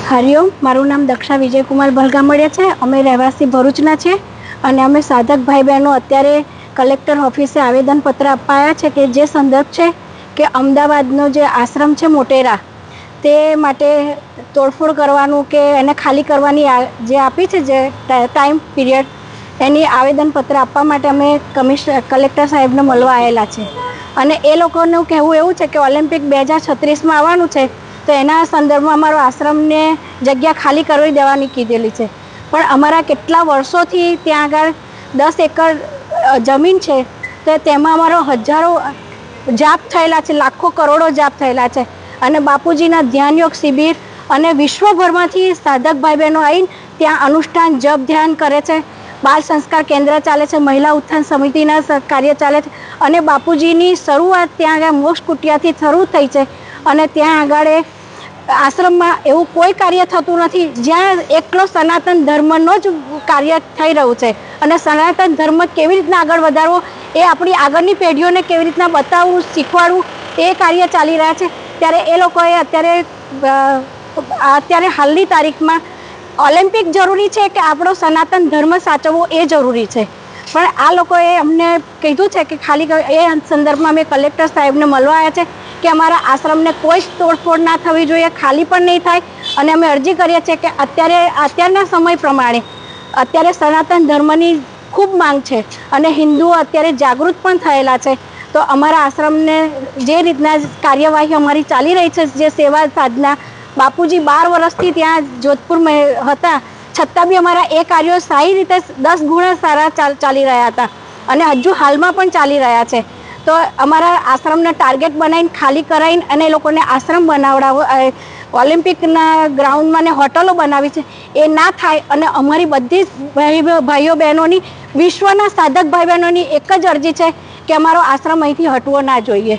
हरिओम, मारू नाम दक्षा विजयकुमार भलगामड़िया है। अमे रहवासी भरूचना छे अने अमे साधक भाई बहनों अत्यारे कलेक्टर ऑफिसे आवेदनपत्र आप्या छे के जे संदर्भ छे के अमदावादनो जे आश्रम छे मोटेरा ते माटे तोड़फोड़ करवानुं के एने खाली करवानी जे आपी छे जे टाइम पीरियड एनी आवेदनपत्र आपवा माटे अमे कलेक्टर साहेबने मळवा आवेला छे अने ए लोकोनुं कहेवुं एवुं छे के ओलम्पिक 2036 में आववानुं छे तो एना संदर्भमां अमारो आश्रमने जग्या खाली करवी देवानी कीधेली छे। पण अमारा केटला वर्षोथी त्यां आगळ 10 एकड़ जमीन छे तो तेमां अमारो हजारों जाप थयेला छे, लाखों करोड़ों जाप थयेला छे अने बापूजीना ध्यानयोग शिबिर अने विश्वभरमांथी साधक भाई बहनों आवीने त्यां अनुष्ठान जप ध्यान करे छे। बाल संस्कार केन्द्र चाले छे, महिला उत्थान समितिना कार्य चाले छे अने बापूजीनी शरूआत त्यां आगळ मोक्ष कुटियाथी शरू थई छे अने त्यां आगळ आश्रममां एवुं कोई कार्य थतुं नथी ज्यां एकलो सनातन धर्मनो ज कार्य थई रह्युं छे अने सनातन धर्म केवी रीतना आगळ वधारवो ए आपणी आगळनी पेढीओने केवी रीतना बतावવું શીખવાડવું એ કાર્ય ચાલી રહ્યા છે। ત્યારે એ લોકોએ અત્યારે હાલની તારીખમાં ઓલિમ્પિક જરૂરી છે કે આપણો સનાતન ધર્મ સાચવવો એ જરૂરી છે, પણ આ લોકોએ અમને કીધું છે કે ખાલી એ સંદર્ભમાં અમે કલેક્ટર સાહેબને મળવા આવ્યા છે કે અમારા આશ્રમને કોઈ જ તોડફોડ ના થવી જોઈએ, ખાલી પણ નહીં થાય અને અમે અરજી કરીએ છીએ કે અત્યારના સમય પ્રમાણે અત્યારે સનાતન ધર્મની ખૂબ માંગ છે અને હિન્દુઓ અત્યારે જાગૃત પણ થયેલા છે તો અમારા આશ્રમને જે રીતના કાર્યવાહી અમારી ચાલી રહી છે જે સેવા સાધના બાપુજી 12 વર્ષથી ત્યાં જોધપુરમાં હતા છતાં બી અમારા એ કાર્યો સારી રીતે 10 ગુણા સારા ચાલી રહ્યા હતા અને હજુ હાલમાં પણ ચાલી રહ્યા છે। તો અમારા આશ્રમને ટાર્ગેટ બનાવીને ખાલી કરાવીને અને એ લોકોને આશ્રમ બનાવડાવો ઓલિમ્પિકના ગ્રાઉન્ડમાં ને હોટલો બનાવી છે એ ના થાય અને અમારી બધી ભાઈઓ બહેનોની વિશ્વના સાધક ભાઈ બહેનોની એક જ અરજી છે કે અમારો આશ્રમ અહીંથી હટવો ના જોઈએ।